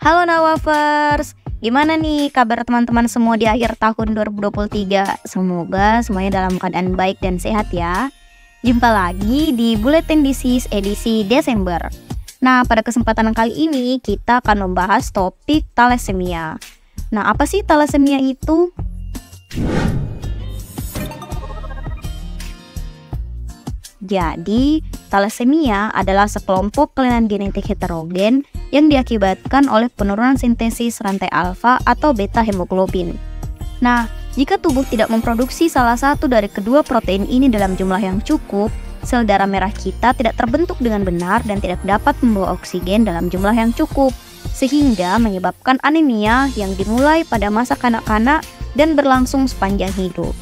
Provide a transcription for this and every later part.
Halo Nawafers, gimana nih kabar teman-teman semua di akhir tahun 2023? Semoga semuanya dalam keadaan baik dan sehat ya. Jumpa lagi di Buletin Disease edisi Desember. Nah, pada kesempatan kali ini kita akan membahas topik thalassemia. Nah, apa sih thalassemia itu? Jadi, thalassemia adalah sekelompok kelainan genetik heterogen yang diakibatkan oleh penurunan sintesis rantai alfa atau beta hemoglobin. Nah, jika tubuh tidak memproduksi salah satu dari kedua protein ini dalam jumlah yang cukup, sel darah merah kita tidak terbentuk dengan benar dan tidak dapat membawa oksigen dalam jumlah yang cukup, sehingga menyebabkan anemia yang dimulai pada masa kanak-kanak dan berlangsung sepanjang hidup.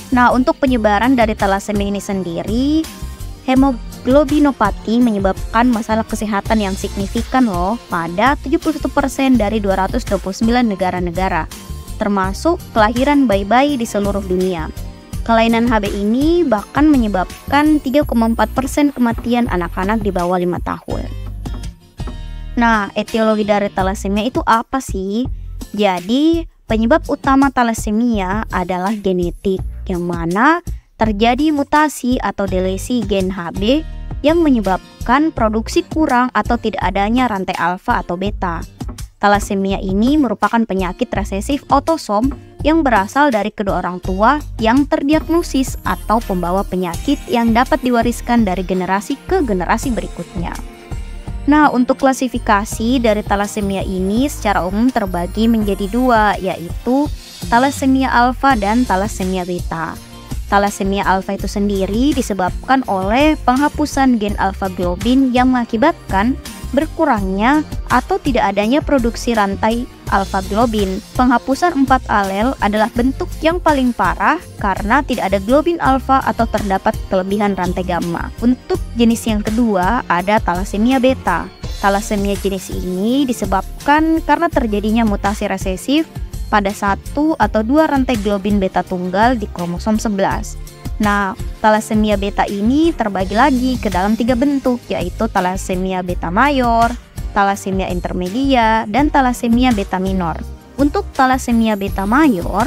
Nah, untuk penyebaran dari thalassemia ini sendiri, hemoglobinopati menyebabkan masalah kesehatan yang signifikan loh pada 71% dari 229 negara-negara, termasuk kelahiran bayi-bayi di seluruh dunia. Kelainan HB ini bahkan menyebabkan 3,4% kematian anak-anak di bawah 5 tahun. Nah, etiologi dari thalassemia itu apa sih? Jadi, penyebab utama thalassemia adalah genetik, yang mana terjadi mutasi atau delesi gen HB yang menyebabkan produksi kurang atau tidak adanya rantai alfa atau beta. Thalassemia ini merupakan penyakit resesif autosom yang berasal dari kedua orang tua yang terdiagnosis atau pembawa penyakit yang dapat diwariskan dari generasi ke generasi berikutnya. Nah, untuk klasifikasi dari thalassemia ini secara umum terbagi menjadi dua, yaitu thalassemia alfa dan thalassemia beta. Thalassemia alfa itu sendiri disebabkan oleh penghapusan gen alfa globin yang mengakibatkan berkurangnya atau tidak adanya produksi rantai alfa globin. Penghapusan 4 alel adalah bentuk yang paling parah karena tidak ada globin alfa atau terdapat kelebihan rantai gamma. Untuk jenis yang kedua ada thalassemia beta. Thalassemia jenis ini disebabkan karena terjadinya mutasi resesif pada 1 atau 2 rantai globin beta tunggal di kromosom 11. Nah, thalassemia beta ini terbagi lagi ke dalam 3 bentuk, yaitu thalassemia beta mayor, thalassemia intermedia, dan thalassemia beta minor. Untuk thalassemia beta mayor,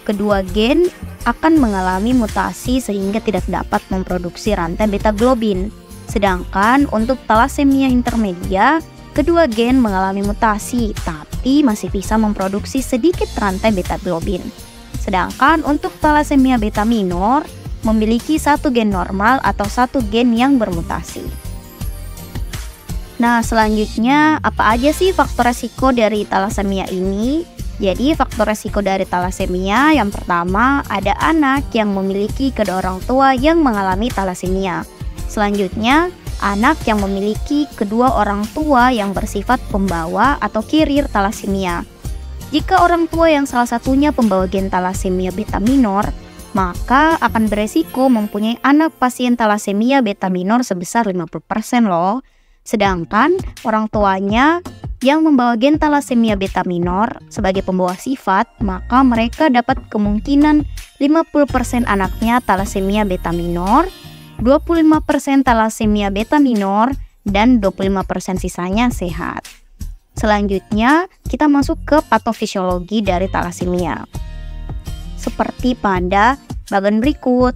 kedua gen akan mengalami mutasi sehingga tidak dapat memproduksi rantai beta globin. Sedangkan untuk thalassemia intermedia, kedua gen mengalami mutasi tapi masih bisa memproduksi sedikit rantai beta globin. Sedangkan untuk thalassemia beta minor memiliki satu gen normal atau satu gen yang bermutasi. Nah, selanjutnya apa aja sih faktor resiko dari thalassemia ini? Jadi faktor resiko dari thalassemia yang pertama ada anak yang memiliki kedua orang tua yang mengalami thalassemia. Selanjutnya anak yang memiliki kedua orang tua yang bersifat pembawa atau carrier thalassemia. Jika orang tua yang salah satunya pembawa gen thalassemia beta minor, maka akan beresiko mempunyai anak pasien thalassemia beta minor sebesar 50% loh. Sedangkan orang tuanya yang membawa gen thalassemia beta minor sebagai pembawa sifat, maka mereka dapat kemungkinan 50% anaknya thalassemia beta minor, 25% thalassemia beta minor, dan 25% sisanya sehat. Selanjutnya, kita masuk ke patofisiologi dari thalassemia. Seperti pada bagian berikut.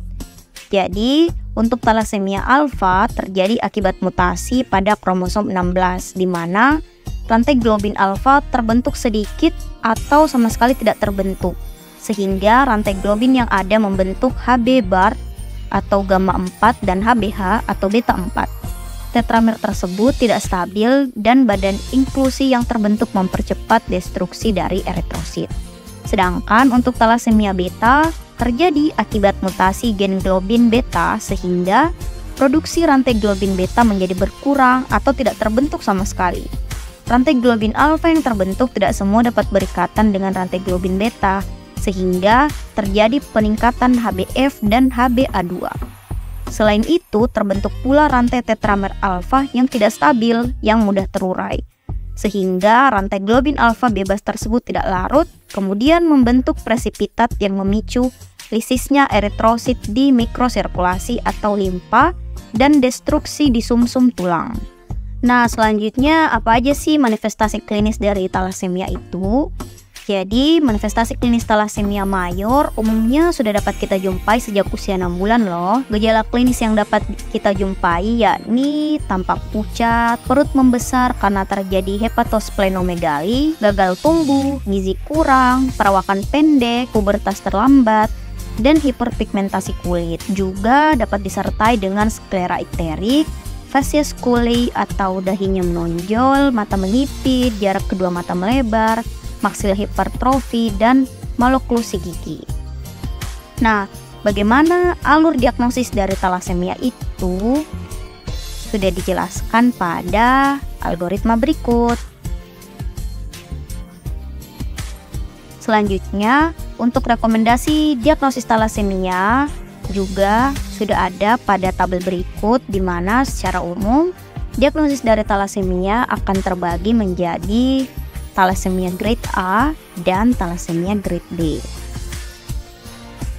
Jadi, untuk thalassemia alfa terjadi akibat mutasi pada kromosom 16, di mana rantai globin alfa terbentuk sedikit atau sama sekali tidak terbentuk, sehingga rantai globin yang ada membentuk HB bar atau gamma 4 dan HBH atau beta 4. Tetramer tersebut tidak stabil dan badan inklusi yang terbentuk mempercepat destruksi dari eritrosit. Sedangkan untuk thalassemia beta terjadi akibat mutasi gen globin beta sehingga produksi rantai globin beta menjadi berkurang atau tidak terbentuk sama sekali. Rantai globin alfa yang terbentuk tidak semua dapat berikatan dengan rantai globin beta sehingga terjadi peningkatan HbF dan HbA2. Selain itu, terbentuk pula rantai tetramer alfa yang tidak stabil yang mudah terurai. Sehingga rantai globin alfa bebas tersebut tidak larut, kemudian membentuk presipitat yang memicu lisisnya eritrosit di mikrosirkulasi atau limpa dan destruksi di sumsum tulang. Nah, selanjutnya apa aja sih manifestasi klinis dari thalassemia itu? Jadi, manifestasi klinis thalassemia mayor umumnya sudah dapat kita jumpai sejak usia 6 bulan loh. Gejala klinis yang dapat kita jumpai yakni tampak pucat, perut membesar karena terjadi hepatosplenomegali, gagal tumbuh, gizi kurang, perawakan pendek, pubertas terlambat, dan hiperpigmentasi kulit. Juga dapat disertai dengan sklera ikterik, facies scoli atau dahinya menonjol, mata menipit, jarak kedua mata melebar, maksil hipertrofi, dan maloklusi gigi. Nah, bagaimana alur diagnosis dari thalassemia itu? Sudah dijelaskan pada algoritma berikut. Selanjutnya, untuk rekomendasi diagnosis thalassemia juga sudah ada pada tabel berikut, di mana secara umum diagnosis dari thalassemia akan terbagi menjadi thalassemia grade A dan thalassemia grade B.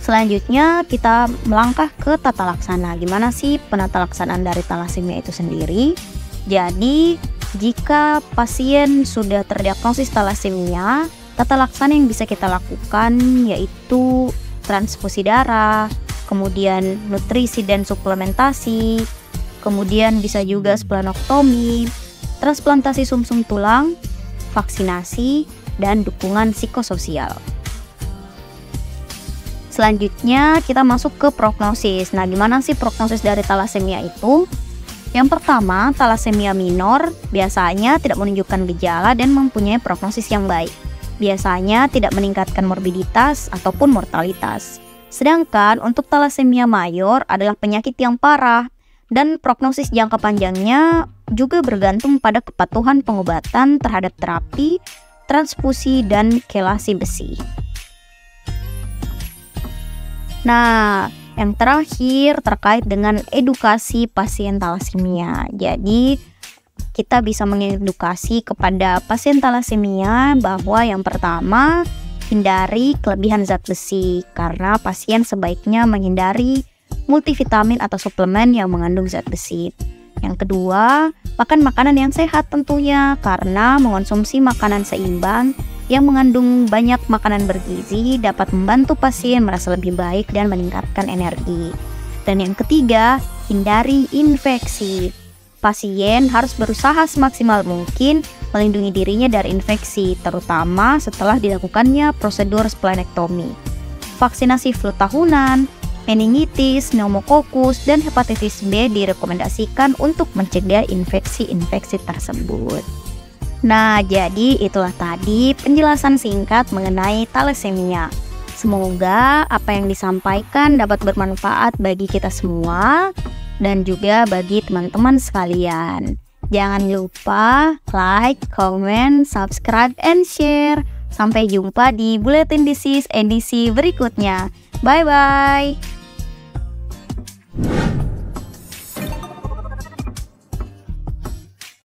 Selanjutnya kita melangkah ke tata laksana. Gimana sih penata laksanaan dari thalassemia itu sendiri? Jadi, jika pasien sudah terdiagnosis thalassemia, tata laksana yang bisa kita lakukan yaitu transfusi darah, kemudian nutrisi dan suplementasi, kemudian bisa juga splenektomi, transplantasi sumsum tulang, vaksinasi, dan dukungan psikososial. Selanjutnya kita masuk ke prognosis. Nah, gimana sih prognosis dari thalassemia itu? Yang pertama, thalassemia minor biasanya tidak menunjukkan gejala dan mempunyai prognosis yang baik. Biasanya tidak meningkatkan morbiditas ataupun mortalitas. Sedangkan untuk thalassemia mayor adalah penyakit yang parah dan prognosis jangka panjangnya juga bergantung pada kepatuhan pengobatan terhadap terapi, transfusi, dan kelasi besi. Nah, yang terakhir terkait dengan edukasi pasien thalassemia. Jadi, kita bisa mengedukasi kepada pasien thalassemia bahwa yang pertama, hindari kelebihan zat besi, karena pasien sebaiknya menghindari multivitamin atau suplemen yang mengandung zat besi. Yang kedua, makan makanan yang sehat tentunya, karena mengonsumsi makanan seimbang yang mengandung banyak makanan bergizi dapat membantu pasien merasa lebih baik dan meningkatkan energi. Dan yang ketiga, hindari infeksi. Pasien harus berusaha semaksimal mungkin melindungi dirinya dari infeksi, terutama setelah dilakukannya prosedur splenektomi. Vaksinasi flu tahunan, meningitis, pneumokokus, dan hepatitis B direkomendasikan untuk mencegah infeksi-infeksi tersebut. Nah, jadi itulah tadi penjelasan singkat mengenai thalassemia. Semoga apa yang disampaikan dapat bermanfaat bagi kita semua dan juga bagi teman-teman sekalian. Jangan lupa like, comment, subscribe, and share. Sampai jumpa di Buletin Disease edisi berikutnya. Bye-bye.